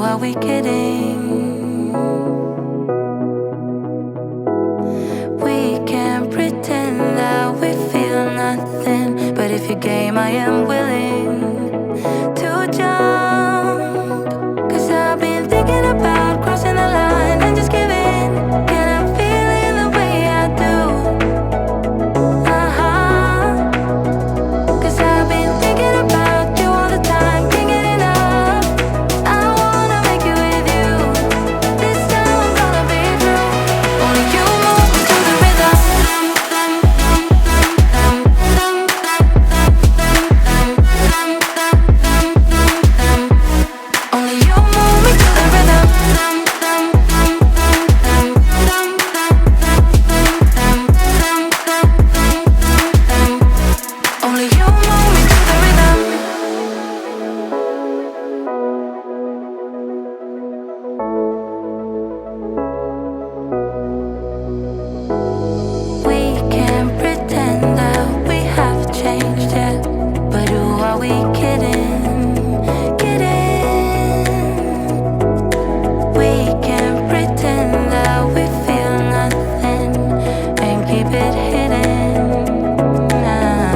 are we kidding? We can't pretend that we feel nothing, but if you're game, I am willing to jump. Cause I've been thinking about crossing the line and just giving. Can I feel it the way I do? Cause I've been thinking about you all the time, can't get enough. I wanna make it with you. This time I'm gonna be true. Only you move me to the rhythm. Only you move me to the rhythm. Only you move me to the rhythm. We can't pretend that we have changed yet, but who are we kidding? Kidding. We can't pretend that we feel nothing and keep it hidden now.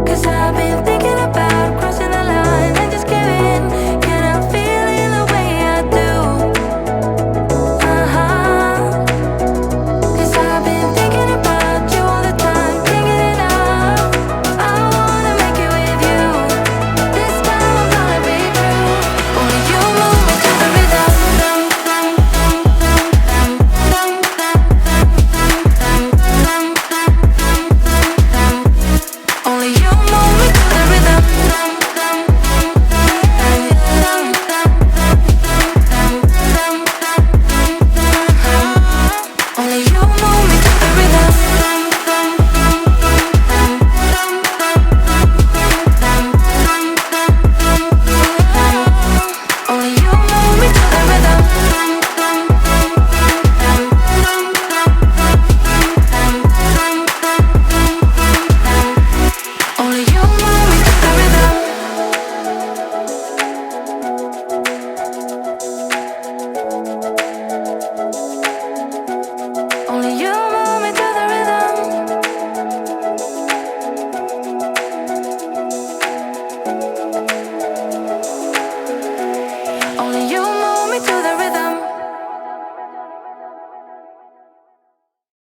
Cause I've been thinking about crossing the line and just giving. Can I feel it the way I do? Cause I've been thinking about you all the time, can't get enough. I wanna make it with you. This time I'm gonna be true. Only you move me to the rhythm. Only you move me to the rhythm. Only you move me to the rhythm. Only you move me to the rhythm. Only you move me to the rhythm. Only you move me to the rhythm. Only you